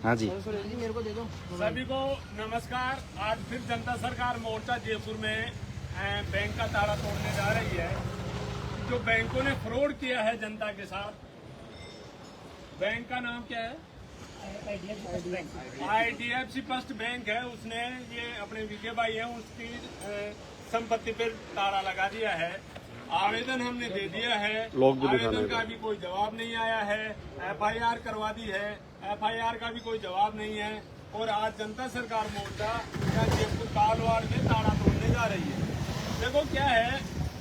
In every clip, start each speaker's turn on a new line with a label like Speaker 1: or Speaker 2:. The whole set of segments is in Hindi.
Speaker 1: हाँ जी,
Speaker 2: मेरे को दे दो।
Speaker 3: सभी को नमस्कार। आज फिर जनता सरकार मोर्चा जयपुर में बैंक का ताला तोड़ने जा रही है। जो बैंकों ने फ्रॉड किया है जनता के साथ, बैंक का नाम क्या है? IDFC फर्स्ट बैंक है। उसने ये अपने विजय भाई है, उसकी संपत्ति पर ताला लगा दिया है। आवेदन हमने दे दिया है, आवेदन का भी कोई जवाब नहीं आया है। FIR करवा दी है, FIR का भी कोई जवाब नहीं है। और आज जनता सरकार मोर्चा या जयपुर कालवाड़ में ताला तोड़ने जा रही है। देखो क्या है,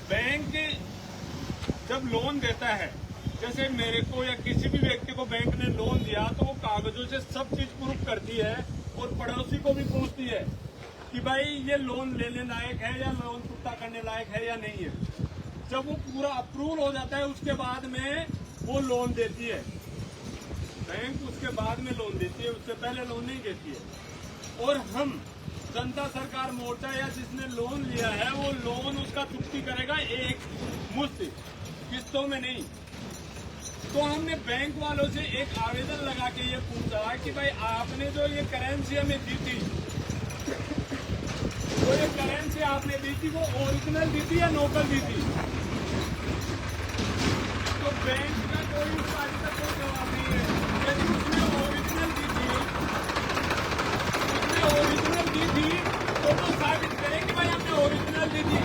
Speaker 3: बैंक जब लोन देता है, जैसे मेरे को या किसी भी व्यक्ति को बैंक ने लोन दिया, तो वो कागजों से सब चीज प्रूफ करती है और पड़ोसी को भी पूछती है कि भाई ये लोन लेने लायक है या लोन चुकता करने लायक है या नहीं है। जब वो पूरा अप्रूवल हो जाता है, उसके बाद में वो लोन देती है बैंक, उसके बाद में लोन देती है, उससे पहले लोन नहीं देती है। और हम जनता सरकार मोर्चा या जिसने लोन लिया है, वो लोन उसका चुकती करेगा एक मुश्त, किस्तों में नहीं। तो हमने बैंक वालों से एक आवेदन लगा के ये पूछा कि भाई आपने जो ये करेंसी हमें दी थी, वो ये करेंसी आपने दी थी, वो ओरिजिनल दी थी या नकल दी थी? तो बैंक का कोई उसका अभी तक कोई जवाब नहीं है। यदि उसने ओरिजिनल दी थी, तो वो साबित करे कि भाई हमने ओरिजिनल दी थी।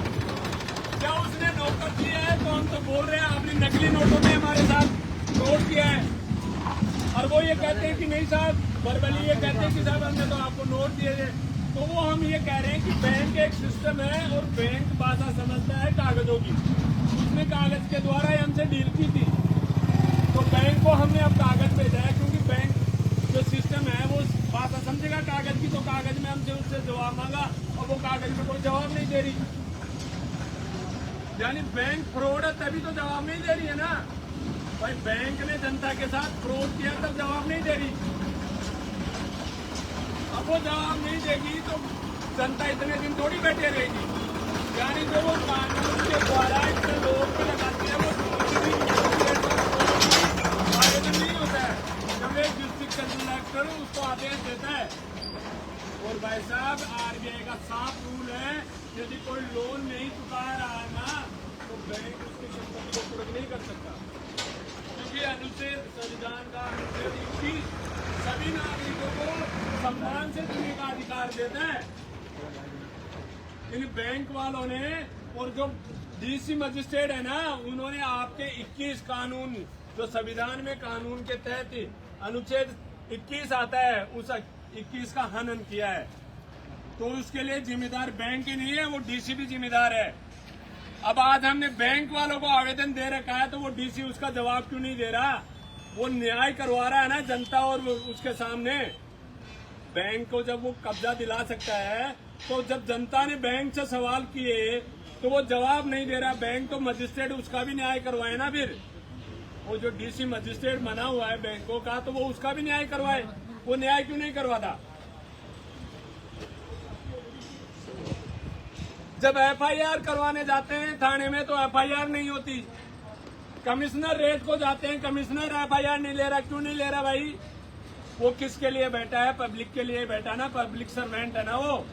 Speaker 3: क्या उसने नकल किया है? तो हम तो बोल रहे हैं आपने नकली नोटों में हमारे साथ फ्रॉड किया है। और वो ये कहते हैं कि नहीं साहब, बरबली ये कहते हैं कि साहब हमने तो आपको नोट दिए थे। तो वो हम ये कह रहे हैं कि बैंक एक सिस्टम है और बैंक भाषा समझता है कागजों की। उसने कागज के द्वारा ही हमसे डील की थी, तो बैंक को हमने अब कागज भेजा है, क्योंकि बैंक जो सिस्टम है वो भाषा समझेगा कागज की। तो कागज में हमसे उससे जवाब मांगा और वो कागज में कोई जवाब नहीं दे रही, यानी बैंक फ्रॉड है, तभी तो जवाब नहीं दे रही है ना भाई। बैंक ने जनता के साथ फ्रॉड किया तब जवाब नहीं दे रही। अब वो जवाब नहीं देगी तो जनता इतने दिन थोड़ी बैठे रहेगी। यानी जो वो कानून के द्वारा इतने लोगों को लगाती है, वो आवेदन नहीं होता है। जब एक डिस्ट्रिक्ट कलेक्टर उसको आदेश देता है। और भाई साहब, RBI का साफ रूल है, यदि कोई लोन नहीं चुका रहा है ना, तो बैंक उसकी संपत्ति को कुर्क नहीं कर सकता, क्योंकि अनुच्छेद संविधान का अनुच्छेद 21 सभी नागरिकों को सम्मान से जीने का अधिकार देता है। इन बैंक वालों ने और जो DC मजिस्ट्रेट है ना, उन्होंने आपके 21 कानून, जो संविधान में कानून के तहत अनुच्छेद 21 आता है, उस 21 का हनन किया है। तो उसके लिए जिम्मेदार बैंक ही नहीं है, वो DC भी जिम्मेदार है। अब आज हमने बैंक वालों को आवेदन दे रखा है, तो वो DC उसका जवाब क्यों नहीं दे रहा? वो न्याय करवा रहा है ना जनता और उसके सामने। बैंक को जब वो कब्जा दिला सकता है, तो जब जनता ने बैंक से सवाल किए तो वो जवाब नहीं दे रहा बैंक, तो मजिस्ट्रेट उसका भी न्याय करवाए ना। फिर वो जो DC मजिस्ट्रेट बना हुआ है बैंकों का, तो वो उसका भी न्याय करवाए। वो न्याय क्यों नहीं करवाता? जब FIR करवाने जाते हैं थाने में, तो FIR नहीं होती। कमिश्नर रेट को जाते हैं, कमिश्नर FIR नहीं ले रहा। क्यों नहीं ले रहा भाई? वो किसके लिए बैठा है? पब्लिक के लिए बैठा ना, पब्लिक सर्वेंट है ना वो।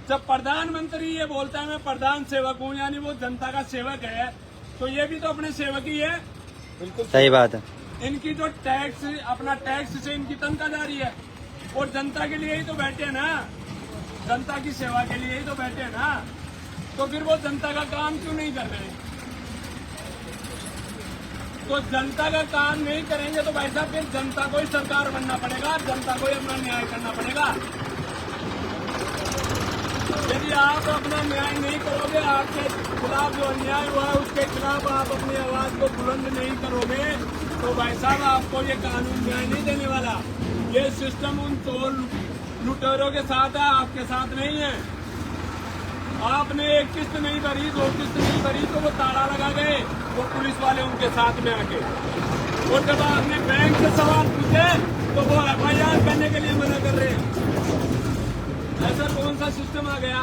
Speaker 3: जब प्रधानमंत्री ये बोलता है मैं प्रधान सेवक हूँ, यानी वो जनता का सेवक है, तो ये भी तो अपने सेवक ही है।
Speaker 1: बिल्कुल सही बात है।
Speaker 3: इनकी जो टैक्स, अपना टैक्स से इनकी तनख्वाह जा रही है, और जनता के लिए ही तो बैठे हैं ना, जनता की सेवा के लिए ही तो बैठे हैं ना। तो फिर वो जनता का काम क्यों नहीं कर रहे? तो जनता का काम नहीं करेंगे तो भाई साहब फिर जनता को ही सरकार बनना पड़ेगा, जनता को ही अपना न्याय करना पड़ेगा। यदि आप अपना न्याय नहीं करोगे, आपके खिलाफ जो अन्याय हुआ है उसके खिलाफ आप अपनी आवाज को बुलंद नहीं करोगे, तो भाई साहब आपको ये कानून न्याय नहीं देने वाला। ये सिस्टम उन चोर लुटेरों के साथ है, आपके साथ नहीं है। आपने एक किस्त नहीं भरी, 2 किस्त नहीं भरी, तो वो ताला लगा गए वो पुलिस वाले उनके साथ में आके। और जब आपने बैंक से सवाल पूछे तो वो FIR करने के लिए मना कर रहे हैं। ऐसा कौन सा सिस्टम आ गया?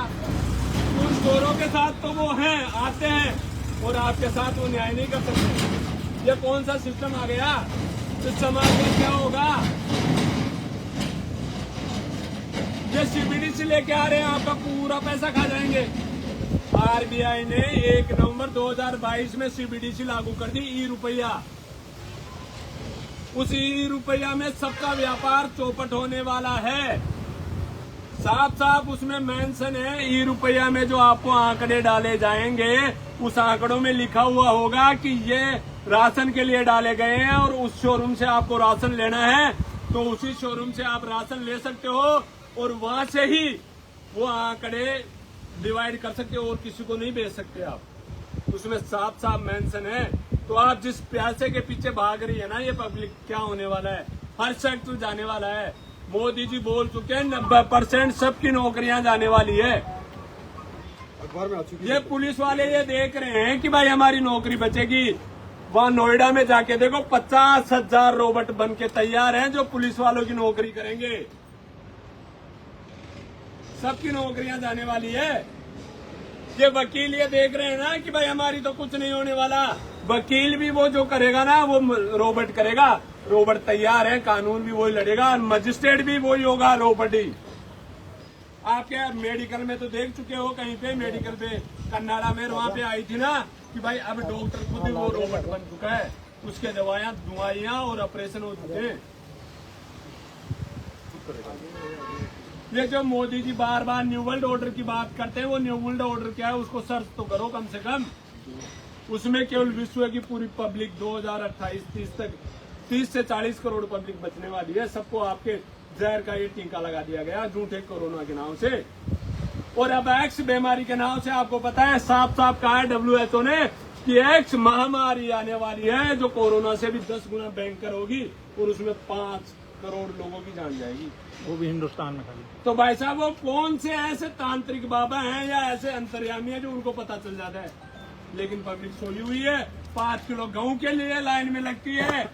Speaker 3: उन चोरों के साथ तो वो हैं, आते हैं, और आपके साथ वो न्याय नहीं कर सकते। ये कौन सा सिस्टम आ गया? तो समाज में क्या होगा? ये सीबीडी से लेके आ रहे हैं, आपका पूरा पैसा खा जाएंगे। आरबीआई ने 1 नवंबर 2022 में सीबीडीसी लागू कर दी, ई रुपया। उस ई रुपया में सबका व्यापार चौपट होने वाला है। साफ साफ उसमें मेंशन है, ई रुपया में जो आपको आंकड़े डाले जाएंगे उस आंकड़ों में लिखा हुआ होगा कि ये राशन के लिए डाले गए हैं और उस शोरूम से आपको राशन लेना है तो उसी शोरूम से आप राशन ले सकते हो और वहां से ही वो आंकड़े डिवाइड कर सकते हो और किसी को नहीं बेच सकते आप। उसमें साफ साफ मेंशन है। तो आप जिस पैसे के पीछे भाग रही है ना ये पब्लिक, क्या होने वाला है, हर सेक्टर जाने वाला है। मोदी जी बोल चुके हैं 90% सबकी नौकरियां जाने वाली है।
Speaker 2: अखबार में आ चुकी
Speaker 3: ये पुलिस वाले ये देख रहे हैं कि भाई हमारी नौकरी बचेगी। वहां नोएडा में जाके देखो 50,000 रोबोट बन के तैयार हैं जो पुलिस वालों की नौकरी करेंगे। सबकी नौकरियां जाने वाली है। ये वकील ये देख रहे हैं ना कि भाई हमारी तो कुछ नहीं होने वाला। वकील भी वो जो करेगा ना वो रोबोट करेगा। रोबोट तैयार है, कानून भी वही लड़ेगा, मजिस्ट्रेट भी वही होगा, रोबोट ही। आप क्या मेडिकल में तो देख चुके हो, कहीं पे मेडिकल पे कन्नाडा में वहां पे आई थी ना कि भाई अब डॉक्टर खुद ही वो रोबोट बन चुका है, उसके दवाइयां और ऑपरेशन हो चुके हैं। ये जो मोदी जी बार बार न्यू वर्ल्ड ऑर्डर की बात करते हैं, वो न्यू वर्ल्ड ऑर्डर क्या है उसको सर्च तो करो कम से कम। उसमें केवल विश्व की पूरी पब्लिक 2028-30 तक 30 से 40 करोड़ पब्लिक बचने वाली है। सबको आपके जहर का ये टीका लगा दिया गया झूठे कोरोना के नाम से। और अब एक्स बीमारी के नाम से आपको पता है साफ साफ कहा है WHO ने कि एक्स महामारी आने वाली है जो कोरोना से भी 10 गुना भयंकर होगी और उसमें 5 करोड़ लोगों की जान जाएगी,
Speaker 2: वो भी हिंदुस्तान में खाली।
Speaker 3: तो भाई साहब वो कौन से ऐसे तांत्रिक बाबा हैं या ऐसे अंतर्यामी हैं जो उनको पता चल जाता है। लेकिन पब्लिक सोई हुई है। 5 किलो गेहूं के लिए लाइन में लगती है,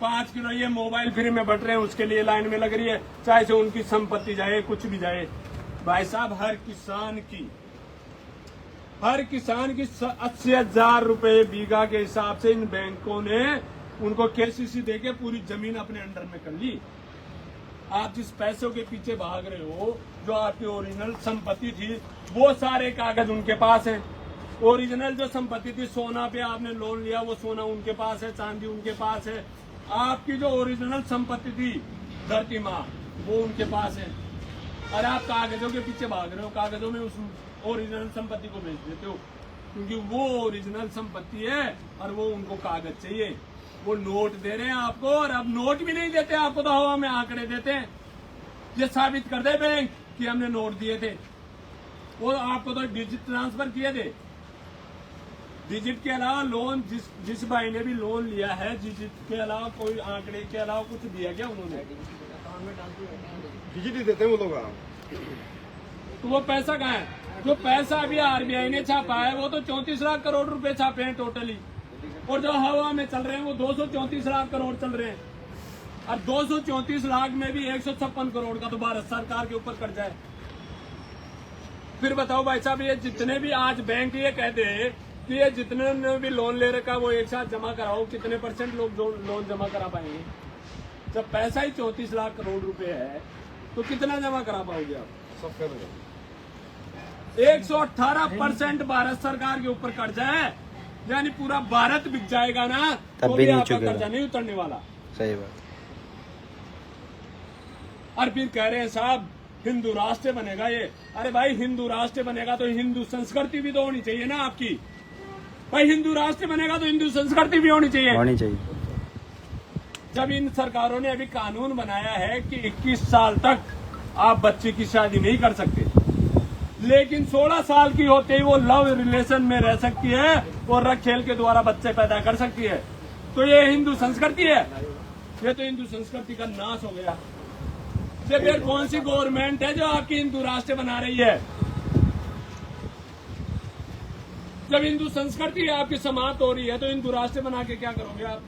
Speaker 3: 5 किलो ये मोबाइल फ्री में बट रहे हैं उसके लिए लाइन में लग रही है, चाहे से उनकी संपत्ति जाए कुछ भी जाए। भाई साहब हर किसान की 80,000 रुपए बीघा के हिसाब से इन बैंकों ने उनको KCC देके पूरी जमीन अपने अंडर में कर ली। आप जिस पैसों के पीछे भाग रहे हो, जो आपकी ओरिजिनल संपत्ति थी, वो सारे कागज उनके पास हैं। ओरिजिनल जो संपत्ति थी, सोना पे आपने लोन लिया, वो सोना उनके पास है, चांदी उनके पास है। आपकी जो ओरिजिनल संपत्ति थी, धरती माँ, वो उनके पास है। और आप कागजों के पीछे भाग रहे हो, कागजों में उस ओरिजिनल संपत्ति को बेच देते हो, क्योंकि वो ओरिजिनल संपत्ति है और वो उनको कागज चाहिए। वो नोट दे रहे हैं आपको, और अब नोट भी नहीं देते आपको, तो हवा में आंकड़े देते हैं। ये साबित कर दे बैंक कि हमने नोट दिए थे, वो आपको तो डिजिट ट्रांसफर किए थे। डिजिट के अलावा लोन जिस भाई ने भी लोन लिया है, डिजिट के अलावा कोई आंकड़े के अलावा कुछ दिया क्या उन्होंने?
Speaker 2: डिजिट ही देते हैं वो लोग।
Speaker 3: तो वो पैसा कहाँ है? जो पैसा अभी आरबीआई ने छापा है वो तो 34 लाख करोड़ रुपए छापे हैं टोटली, और जो हवा में चल रहे हैं वो 234 लाख करोड़ चल रहे हैं। और 234 लाख में भी 156 करोड़ का तो भारत सरकार के ऊपर कर्जा है। फिर बताओ भाई साहब, ये जितने भी आज बैंक ये कहते हैं कि ये जितने ने भी लोन ले रखा वो एक साथ जमा कराओ, कितने % लोग लोन जमा करा पाएंगे? जब पैसा ही 34 लाख करोड़ रुपए है तो कितना जमा करा पाओगे आप?
Speaker 2: सब फेल हो
Speaker 3: 118% भारत सरकार के ऊपर कर्जा है, यानी पूरा भारत बिक जाएगा ना
Speaker 1: तब
Speaker 3: तो
Speaker 1: भी नहीं
Speaker 3: आपका
Speaker 1: चुकेगा।
Speaker 3: कर्जा नहीं उतरने वाला।
Speaker 1: सही बात।
Speaker 3: और फिर कह रहे हैं साहब हिंदू राष्ट्र बनेगा ये। अरे भाई हिंदू राष्ट्र बनेगा तो हिंदू संस्कृति भी तो होनी चाहिए ना आपकी। भाई हिंदू राष्ट्र बनेगा तो हिंदू संस्कृति भी होनी चाहिए। जब इन सरकारों ने अभी कानून बनाया है कि 21 साल तक आप बच्चे की शादी नहीं कर सकते, लेकिन 16 साल की होते ही वो लव रिलेशन में रह सकती है और रख खेल के द्वारा बच्चे पैदा कर सकती है, तो ये हिंदू संस्कृति है? ये तो हिंदू संस्कृति का नाश हो गया। ये फिर कौन सी गवर्नमेंट है जो आपकी हिंदू राष्ट्र बना रही है? जब हिंदू संस्कृति आपकी समाप्त हो रही है तो हिंदू राष्ट्र बना के क्या करोगे आप?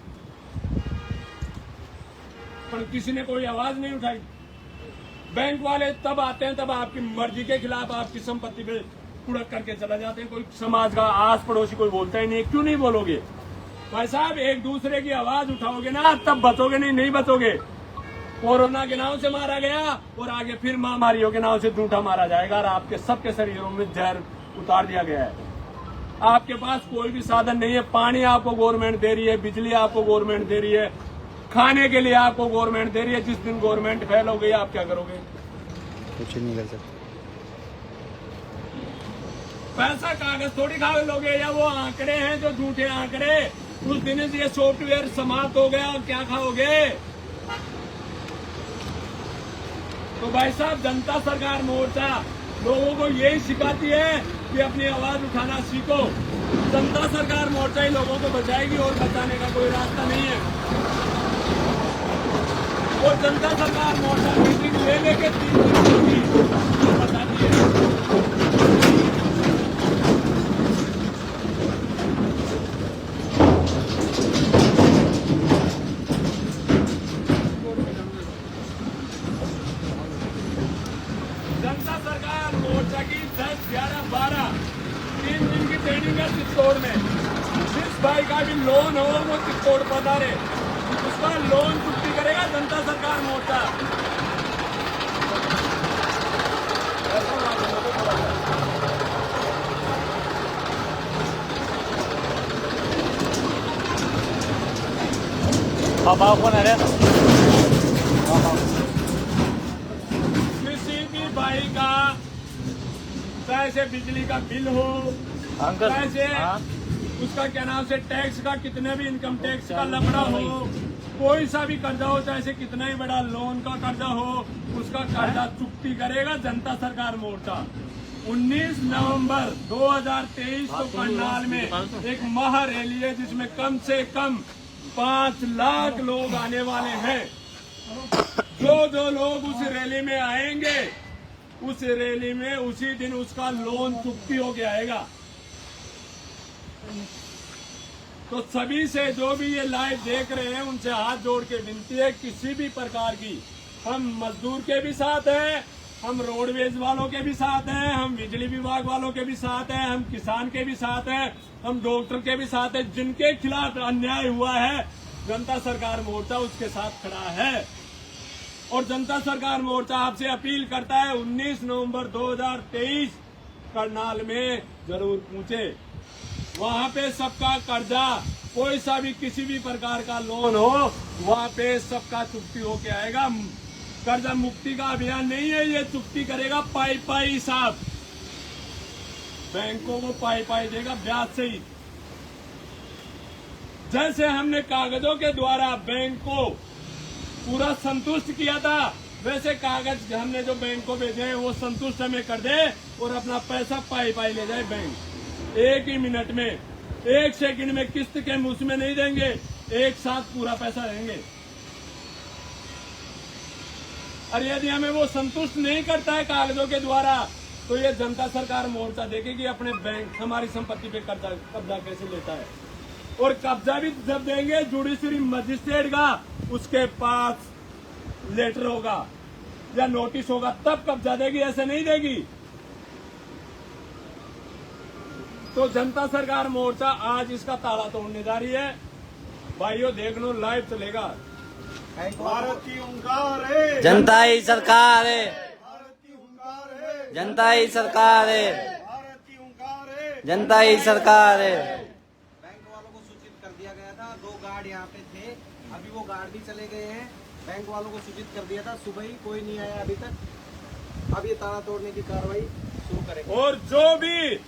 Speaker 3: पर किसी ने कोई आवाज नहीं उठाई। बैंक वाले तब आते हैं तब आपकी मर्जी के खिलाफ आपकी संपत्ति पे कुड़क करके चला जाते हैं। कोई समाज का आस पड़ोसी कोई बोलता ही नहीं। क्यों नहीं बोलोगे भाई साहब? एक दूसरे की आवाज उठाओगे ना तब बचोगे, नहीं बचोगे। कोरोना के नाम से मारा गया और आगे फिर महामारियों के नाम से झूठा मारा जाएगा और आपके सबके शरीरों में जहर उतार दिया गया है। आपके पास कोई भी साधन नहीं है। पानी आपको गवर्नमेंट दे रही है, बिजली आपको गवर्नमेंट दे रही है, खाने के लिए आपको गवर्नमेंट दे रही है। जिस दिन गवर्नमेंट फेल हो गई आप क्या करोगे?
Speaker 1: कुछ नहीं कर सकते।
Speaker 3: पैसा कागज थोड़ी खा लोगे, या वो आंकड़े हैं जो झूठे आंकड़े, उस दिन ये सॉफ्टवेयर समाप्त हो गया, क्या खाओगे? तो भाई साहब, जनता सरकार मोर्चा लोगों को यही सिखाती है कि अपनी आवाज उठाना सीखो। जनता सरकार मोर्चा ही लोगों को बचाएगी और बचाने का कोई रास्ता नहीं है। और जनता सरकार मोर्चा मीटिंग ले लेके 3 दिन की बताती है। जनता सरकार मोर्चा की 10, 11, 12 3 दिन की ट्रेनिंग है चित्तौड़ में। जिस भाई का भी लोन हो वो चित्तौड़ पधारे, उसका लोन छुट्टी करेगा जनता सरकार मोर्चा। किसी भी भाई का चाहे बिजली का बिल हो, चाहे उसका क्या नाम से टैक्स का, कितने भी इनकम टैक्स का लफड़ा हो, कोई सा भी कर्जा हो, चाहे कितना ही बड़ा लोन का कर्जा हो, उसका कर्जा चुकती करेगा जनता सरकार मोर्चा। 19 नवंबर 2023 को करनाल में एक महा रैली है जिसमें कम से कम 5 लाख लोग आने वाले हैं। जो लोग उस रैली में आएंगे, उस रैली में उसी दिन उसका लोन चुकती होके आएगा। तो सभी से जो भी ये लाइव देख रहे हैं उनसे हाथ जोड़ के विनती है, किसी भी प्रकार की, हम मजदूर के भी साथ हैं, हम रोडवेज वालों के भी साथ हैं, हम बिजली विभाग वालों के भी साथ हैं, हम किसान के भी साथ हैं, हम डॉक्टर के भी साथ हैं। जिनके खिलाफ अन्याय हुआ है जनता सरकार मोर्चा उसके साथ खड़ा है। और जनता सरकार मोर्चा आपसे अपील करता है 19 नवंबर 2023 करनाल में जरूर पहुंचे। वहां पे सबका कर्जा, कोई सा भी किसी भी प्रकार का लोन हो, वहां पे सबका चुकती होके आएगा। कर्जा मुक्ति का अभियान नहीं है, ये चुकती करेगा पाई पाई साहब, बैंकों को पाई पाई देगा ब्याज से ही। जैसे हमने कागजों के द्वारा बैंक को पूरा संतुष्ट किया था, वैसे कागज हमने जो बैंक को भेजे हैं वो संतुष्ट हमें कर दे और अपना पैसा पाई पाई ले जाए बैंक। 1 ही मिनट में, 1 सेकंड में किस्त के उसमें नहीं देंगे, एक साथ पूरा पैसा देंगे। और यदि हमें वो संतुष्ट नहीं करता है कागजों के द्वारा, तो ये जनता सरकार मोर्चा देखेगी अपने बैंक, हमारी संपत्ति पे कब्जा कैसे लेता है। और कब्जा भी जब देंगे जुडिशरी मजिस्ट्रेट का, उसके पास लेटर होगा या नोटिस होगा तब कब्जा देगी, ऐसे नहीं देगी। तो जनता सरकार मोर्चा आज इसका ताला तोड़ने जा रही है। भाइयों देख लो, लाइव चलेगा।
Speaker 2: भारत की हुंकार है,
Speaker 1: जनता ही सरकार है,
Speaker 2: भारत की हुंकार है,
Speaker 1: जनता ही सरकार है,
Speaker 2: भारत की हुंकार है,
Speaker 1: जनता ही सरकार है।
Speaker 4: बैंक वालों को सूचित कर दिया गया था, 2 गार्ड यहाँ पे थे, अभी वो गार्ड भी चले गए हैं। बैंक वालों को सूचित कर दिया था, सुबह ही कोई नहीं आया अभी तक। अब ये ताला तोड़ने की कार्रवाई शुरू करेंगे।
Speaker 3: और जो भी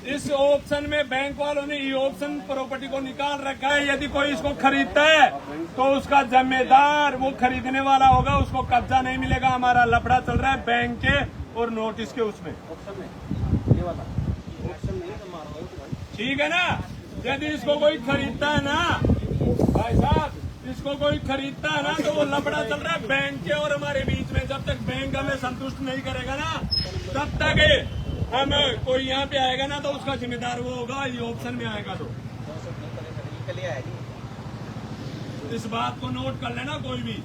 Speaker 3: इस ऑप्शन में बैंक वालों ने ई ऑप्शन प्रॉपर्टी को निकाल रखा है, यदि कोई इसको खरीदता है तो उसका जिम्मेदार वो खरीदने वाला होगा, उसको कब्जा नहीं मिलेगा। हमारा लफड़ा चल रहा है बैंक के और नोटिस के उसमें, ठीक है ना। यदि इसको कोई खरीदता है ना भाई साहब, इसको कोई खरीदता है ना, तो वो लफड़ा चल रहा है बैंक के और हमारे बीच में। जब तक बैंक हमें संतुष्ट नहीं करेगा ना, तब तक हम कोई यहाँ पे आएगा ना तो उसका जिम्मेदार वो होगा, ये ऑप्शन में आएगा तो। इस बात को नोट कर लेना कोई भी,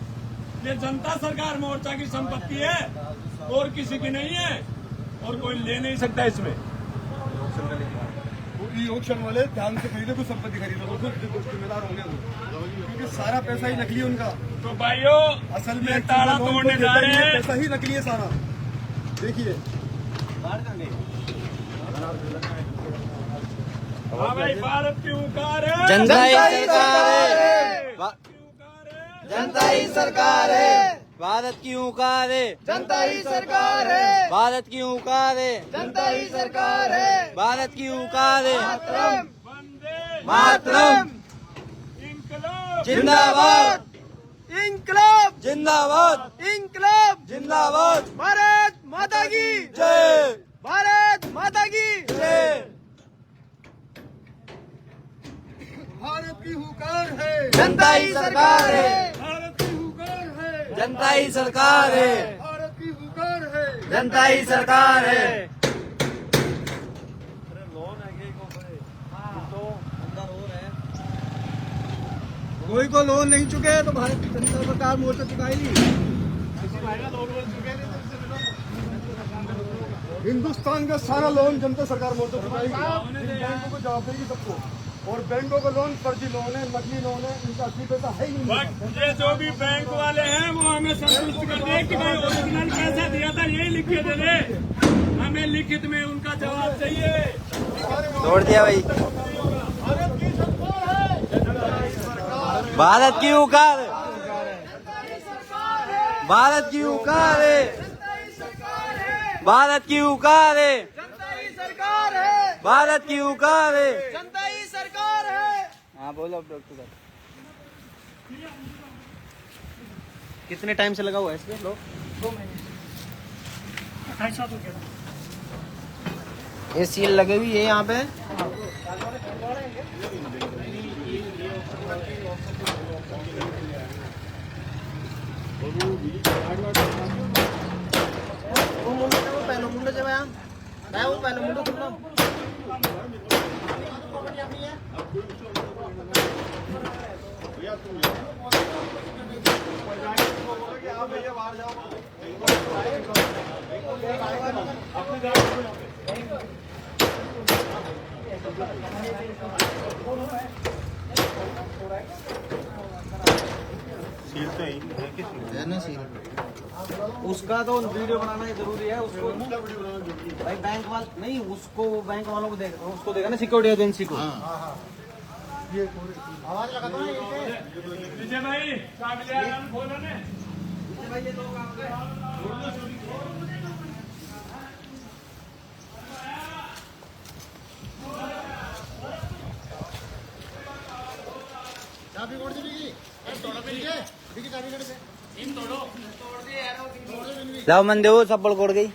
Speaker 3: ये जनता सरकार मोर्चा की संपत्ति है और किसी की नहीं है, और कोई ले नहीं सकता इसमें।
Speaker 2: ऑक्शन वाले ध्यान से खरीदे, कुछ संपत्ति खरीदे, तो खुद जिम्मेदार होंगे। क्योंकि सारा पैसा ही नकली है उनका।
Speaker 3: तो भाइयों
Speaker 2: असल में
Speaker 3: ये ताला तोड़ने जा रहे हैं।
Speaker 2: पैसा ही नकली है सारा। देखिए
Speaker 3: हाँ भाई, भारत की हुंकार है,
Speaker 1: जनता ही सरकार है।
Speaker 3: हुंकार है।
Speaker 1: जनता ही सरकार है। भारत की हुंकार है।
Speaker 4: जनता ही सरकार है,
Speaker 1: भारत की हुंकार है।
Speaker 4: जनता ही सरकार है,
Speaker 1: भारत की हुंकार है।
Speaker 3: वंदे
Speaker 1: मातरम।
Speaker 3: इंकलाब
Speaker 1: जिंदाबाद।
Speaker 4: इंकलाब
Speaker 1: जिंदाबाद।
Speaker 4: इंकलाब,
Speaker 1: जिंदाबाद।
Speaker 4: भारत माता की
Speaker 1: जय।
Speaker 4: भारत माता की
Speaker 1: जय।
Speaker 2: भारत की हुंकार है।
Speaker 1: जनता ही सरकार है।
Speaker 2: भारत की हुंकार है।
Speaker 1: जनता ही सरकार है।
Speaker 2: भारत की हुंकार है।
Speaker 1: जनता ही सरकार है।
Speaker 2: कोई को लोन नहीं चुके हैं तो भारत जनता सरकार मोर्चा चुकाएगी। हिंदुस्तान का सारा लोन जनता सरकार मोर्चा चुकाएगी। बैंकों को जवाब देगी सबको। और बैंकों का लोन फर्जी लोन है, नकली लोन है, इनका असली पैसा है ही नहीं।
Speaker 3: ये जो भी बैंक वाले हैं वो हमें संतुष्ट कर दे कि भाई ओरिजिनल पैसा दिया था यही लिख के दे दे। हमें लिखित में उनका जवाब चाहिए।
Speaker 1: तोड़ दिया भाई। भारत की हुंकार है। भारत की हुंकार है। भारत की हुंकार है।
Speaker 4: जनता ही सरकार है,
Speaker 1: भारत की हुंकार है।
Speaker 4: जनता ही सरकार है।
Speaker 1: हाँ बोलो अब डॉक्टर साहब।
Speaker 4: कितने टाइम से लगा हुआ है इसमें लोग?
Speaker 3: 28 साल हो गया।
Speaker 4: ये सील लगे हुई है यहाँ पे। वो मुंडो वो पहलो मुंडो जब आया मैं वो पहलो मुंडो तुम लोग उसका तो वीडियो बनाना ही जरूरी है। उसको भाई बैंक वाले नहीं, उसको बैंक वालों को देगा, उसको देगा ना सिक्योरिटी एजेंसी को।
Speaker 3: विजय भाई काबिल खोलो ने।
Speaker 4: भाई ये लोग आ गए।
Speaker 1: लाओ मन दे वो सब कोड़ गई।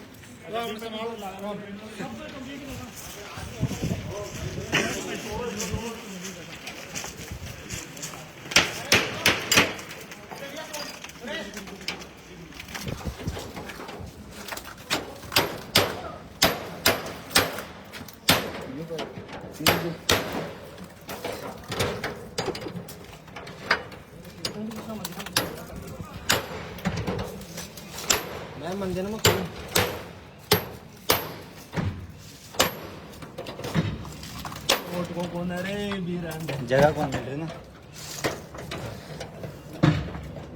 Speaker 4: मैं मंदिर में कौन
Speaker 1: जगह कौन मिल रही ना।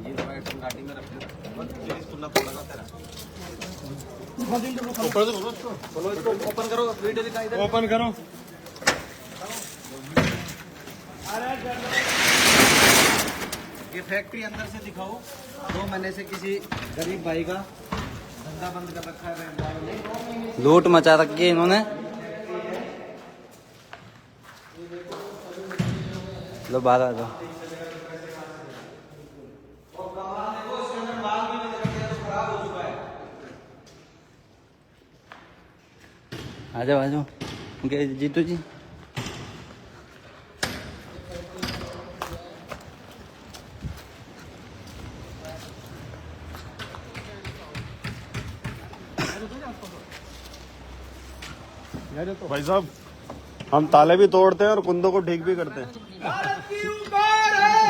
Speaker 4: ये गाड़ी में रख ओपन करो, वीडियो दिखाई दे।
Speaker 3: ओपन करो।
Speaker 4: ये फैक्ट्री अंदर से दिखाओ। 2 महीने से किसी गरीब भाई का धंधा बंद कर रखा है बैंक वालों ने।
Speaker 1: लूट मचा रखी है इन्होंने। लो बाहर आ जाओ। आ जाओ आ जाओ। ओके जीतू जी।
Speaker 2: भाई साहब हम ताले भी तोड़ते हैं और कुंदों को ठीक भी करते हैं।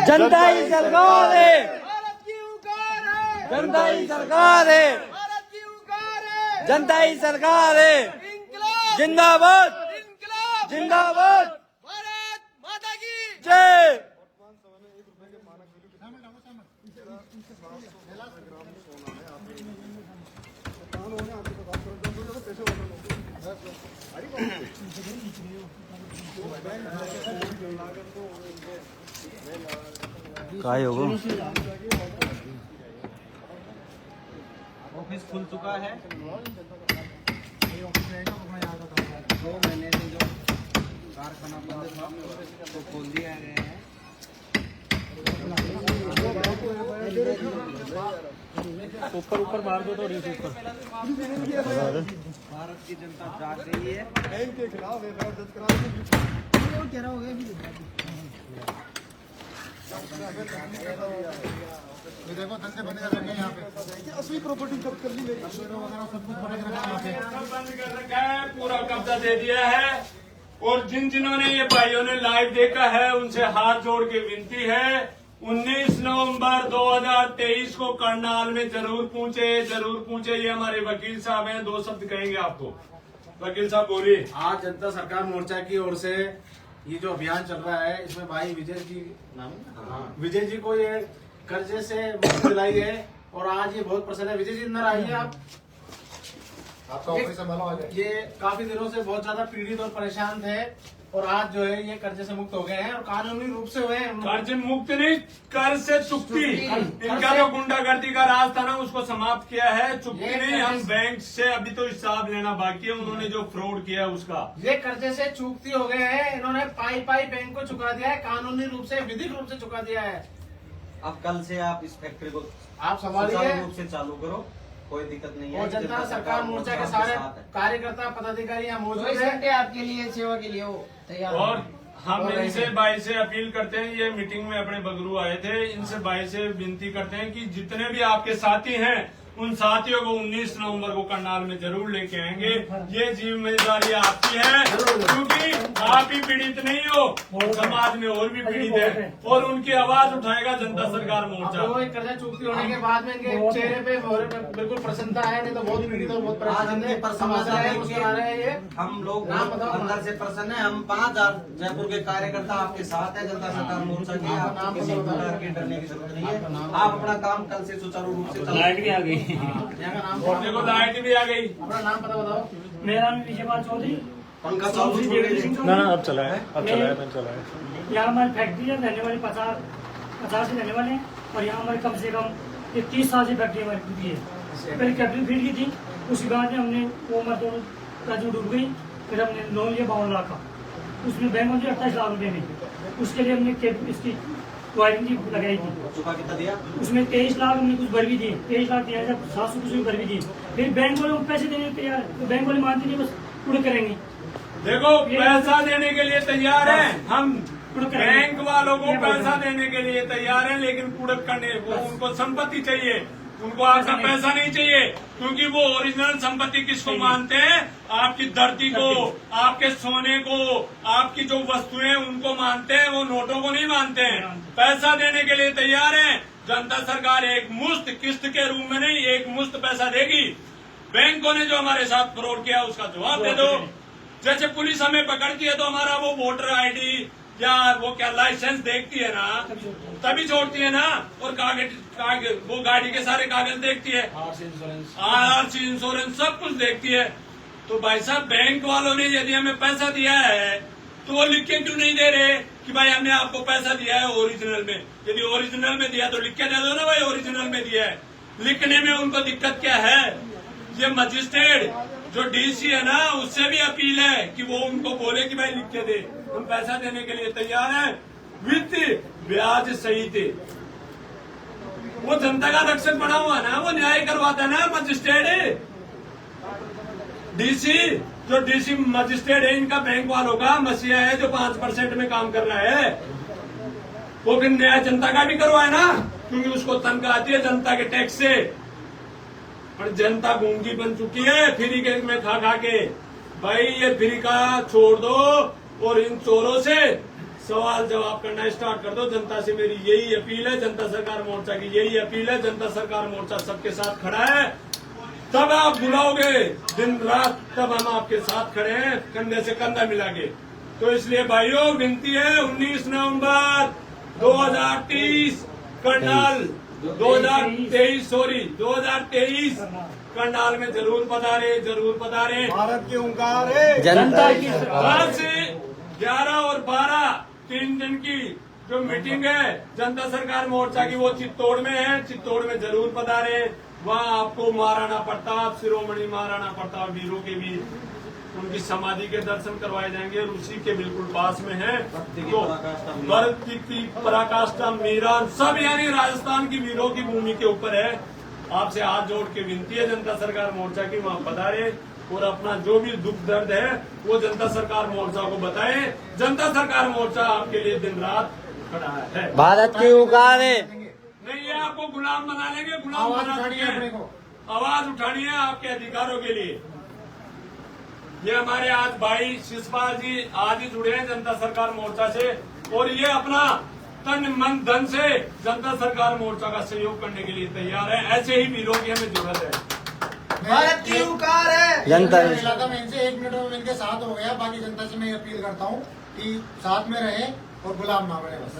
Speaker 1: जनता ही सरकार है।
Speaker 4: भारत की हुंकार है,
Speaker 1: जनता ही सरकार है।
Speaker 4: भारत की हुंकार है।
Speaker 1: जनता ही सरकार है।
Speaker 4: इंकलाब
Speaker 1: जिंदाबाद।
Speaker 4: इंकलाब,
Speaker 1: जिंदाबाद।
Speaker 4: भारत माता की
Speaker 1: जय। काय होगा
Speaker 4: ऑफिस खुल चुका है 2 महीने से जो कारखाना बंद था तो खोल दिया गया है।
Speaker 3: ऊपर मार दो तो
Speaker 4: भारत की जनता जाग रही है।
Speaker 2: बैंक के खिलाफ FIR दर्ज करा देखो धंधे बने रखे यहाँ पे असली प्रॉपर्टी जब्त कर ली मेरी वगैरह सब कुछ बने रखा है
Speaker 3: बंद कर रखा है, पूरा कब्जा दे दिया है। और जिन जिन्होंने ये भाइयों ने लाइव देखा है उनसे हाथ जोड़ के विनती है 19 नवंबर 2023 को करनाल में जरूर पूछे। ये हमारे वकील साहब हैं, 2 शब्द कहेंगे आपको। वकील साहब बोलिए।
Speaker 5: आज जनता सरकार मोर्चा की ओर से ये जो अभियान चल रहा है इसमें भाई विजय जी विजय जी को ये कर्जे से मुक्ति दिलाई है और आज ये बहुत प्रसन्न है। विजय जी अंदर आइए आप।
Speaker 2: आपका ऑफिस संभालो आ जाए।
Speaker 5: ये काफी दिनों से बहुत ज्यादा पीड़ित और परेशान थे और आज जो है ये कर्जे से मुक्त हो गए हैं और कानूनी रूप से हुए हैं।
Speaker 3: कर्ज मुक्त नहीं, कर्ज से चुक्ति। इनका जो गुंडागर्दी का राज था ना उसको समाप्त किया है। चुक्ति नहीं, हम बैंक से अभी तो हिसाब लेना बाकी है। उन्होंने जो फ्रॉड किया उसका
Speaker 5: ये कर्जे से चूकती हो गए हैं। इन्होंने पाई बैंक को चुका दिया है, कानूनी रूप से विधिक रूप से चुका दिया है।
Speaker 4: अब कल से आप इस फैक्ट्री को
Speaker 5: आप संभालिए
Speaker 4: सुचारू रूप से चालू करो, कोई दिक्कत नहीं है।
Speaker 5: और जनता सरकार मोर्चा के सारे कार्यकर्ता पदाधिकारी यहाँ मौजूद है
Speaker 4: आपके लिए सेवा के लिए वो तैयार।
Speaker 3: और हम इनसे भाई से अपील करते हैं, ये मीटिंग में अपने बगरू आए थे, इनसे भाई से विनती करते हैं कि जितने भी आपके साथी हैं उन साथियों को 19 नवंबर को करनाल में जरूर लेके आएंगे। ये जिम्मेदारी आपकी है क्योंकि आप ही पीड़ित नहीं हो, समाज में और भी पीड़ित है और उनकी आवाज उठाएगा जनता सरकार मोर्चा।
Speaker 5: वो एक कर्जा चूकती होने के बाद में इनके चेहरे पे बिल्कुल प्रसन्नता है, नहीं तो बहुत पीड़ित और बहुत परेशान है।
Speaker 4: समाचार है
Speaker 5: मुस्कुरा रहे हैं ये।
Speaker 4: हम लोग
Speaker 5: नाम बताओ।
Speaker 4: अंदर से प्रसन्न है। हम 5000 जयपुर के कार्यकर्ता आपके साथ है जनता सरकार मोर्चा के। आपको किसी प्रकार के डरने की जरूरत नहीं है। आप अपना काम कल से सुचारू रूप से
Speaker 3: लाइट भी आ गई
Speaker 5: यहाँ का नाम
Speaker 3: और देखो लाइट भी आ गई।
Speaker 5: अपना नाम पता बताओ।
Speaker 6: मेरा नाम विजयपाल चौधरी।
Speaker 4: पंखा चालू
Speaker 6: ना
Speaker 7: अब चला है
Speaker 6: यहाँ हमारी फैक्ट्री है, रहने वाले 50 से रहने वाले हैं और यहाँ हमारे कम से कम 30 साल से फैक्ट्री हमारी खुद की है। पहले कैपिटल फील्ड की थी, उसके बाद में हमने वो हमारे दोनों कर्ज डूब गई। फिर हमने लोन लिया 52 लाख का, उसमें बैंक में 28 लाख रुपये में। उसके लिए हमने इसकी वायरिंग की लगाई थी,
Speaker 4: चुका कितना दिया?
Speaker 6: उसमें 23 लाख हमने कुछ भर भी दिए, 23,13,700 कुछ भी भर भी दिए। फिर बैंक वाले पैसे देने को तैयार, तो बैंक वाले मानते नहीं, बस पूरे करेंगे।
Speaker 3: देखो पैसा देने के लिए तैयार हैं हम, बैंक वालों को पैसा देने के लिए तैयार हैं, लेकिन कुड़क करने वो उनको संपत्ति चाहिए, उनको आपका पैसा नहीं चाहिए क्योंकि वो ओरिजिनल संपत्ति किसको मानते हैं? आपकी धरती को, आपके सोने को, आपकी जो वस्तुएं हैं उनको मानते हैं, वो नोटों को नहीं मानते हैं। पैसा देने के लिए तैयार है जनता सरकार। एक मुश्त किस्त के रूप में नहीं, एक मुश्त पैसा देगी। बैंकों ने जो हमारे साथ फ्रॉड किया उसका जवाब दे दो। जैसे पुलिस हमें पकड़ती है तो हमारा वो वोटर आईडी या वो क्या लाइसेंस देखती है ना, तभी छोड़ती है ना, और कागज वो गाड़ी के सारे कागज देखती है, आरसी इंश्योरेंस सब कुछ देखती है। तो भाई साहब बैंक वालों ने यदि हमें पैसा दिया है तो वो लिख के क्यों नहीं दे रहे कि भाई हमने आपको पैसा दिया है ओरिजिनल में? यदि ओरिजिनल में दिया तो लिख के दे दो ना भाई ओरिजिनल में दिया है। लिखने में उनको दिक्कत क्या है? ये मजिस्ट्रेट जो डीसी है ना उससे भी अपील है कि वो उनको बोले कि भाई लिख के दे, हम पैसा देने के लिए तैयार हैं विद ब्याज सहित। वो जनता का रक्षक बना हुआ ना, वो न्याय करवाता ना मजिस्ट्रेट। डीसी जो डीसी मजिस्ट्रेट है इनका बैंक वालों का मसीहा है जो 5% में काम कर रहा है, वो फिर न्याय जनता का भी करवाए ना, क्योंकि उसको तनख्वाह आती है जनता के टैक्स से। पर जनता गूंगी बन चुकी है फ्री के में खा खा के। भाई ये फ्री का छोड़ दो और इन चोरों से सवाल जवाब करना स्टार्ट कर दो। जनता से मेरी यही अपील है, जनता सरकार मोर्चा की यही अपील है। जनता सरकार मोर्चा सबके साथ खड़ा है, तब आप बुलाओगे दिन रात, तब हम आपके साथ खड़े हैं कंधे से कंधा मिला के। तो इसलिए भाइयों विनती है 19 नवंबर 2023 करनाल 2023 करनाल में जरूर पधारे।
Speaker 2: भारत की हुंकार है,
Speaker 1: जनता की
Speaker 3: आज से 11 और 12 3 दिन की जो मीटिंग है जनता सरकार मोर्चा की, वो चित्तौड़ में है। चित्तौड़ में जरूर पधारे। वहाँ आपको महाराणा प्रताप, शिरोमणि महाराणा प्रताप वीरों के भी उनकी समाधि के दर्शन करवाए जाएंगे। और उसी के बिल्कुल पास में है तो भरत की पराकाष्ठा, मीरा, सब यानी राजस्थान की वीरों की भूमि के ऊपर है। आपसे हाथ जोड़ के विनती है जनता सरकार मोर्चा की, वहाँ पधारे और अपना जो भी दुख दर्द है वो जनता सरकार मोर्चा को बताएं। जनता सरकार मोर्चा आपके लिए दिन रात खड़ा है।
Speaker 1: भारत की हुंकार है।
Speaker 3: नहीं, ये आपको गुलाम बना लेंगे, गुलाम बना देंगे। आवाज उठानी है आपके अधिकारों के लिए। ये हमारे आज भाई शिषपाल जी आज ही जुड़े हैं जनता सरकार मोर्चा से, और ये अपना तन मन धन से जनता सरकार मोर्चा का सहयोग करने के लिए तैयार है। ऐसे ही वीरों की हमें जरूरत है।
Speaker 4: भारत की हुंकार है।
Speaker 1: जनता
Speaker 5: इलाका में इनसे 1 मिनट में इनके साथ हो गया। बाकी जनता से मैं अपील करता हूँ कि साथ में रहे और गुलाम ना बने, बस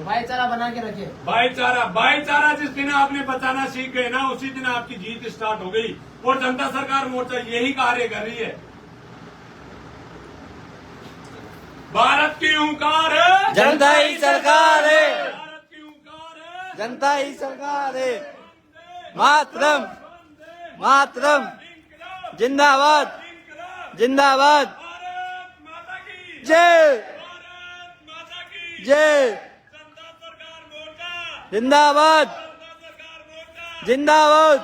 Speaker 4: भाईचारा बना के रखे।
Speaker 3: भाईचारा जिस दिन आपने बचाना सीख गए ना, उसी दिन आपकी जीत स्टार्ट हो गई। और जनता सरकार मोर्चा यही कार्य कर रही है। भारत की हुंकार है,
Speaker 1: जनता ही सरकार है।
Speaker 3: भारत की हुंकार है,
Speaker 1: जनता ही सरकार है। मातरम, मातरम, जिंदाबाद, जिंदाबाद।
Speaker 3: भारत माता की
Speaker 1: जय,
Speaker 3: भारत माता की
Speaker 1: जय,
Speaker 3: जनता सरकार मोर्चा,
Speaker 1: जिंदाबाद,
Speaker 3: जनता सरकार मोर्चा।
Speaker 1: जिंदाबाद।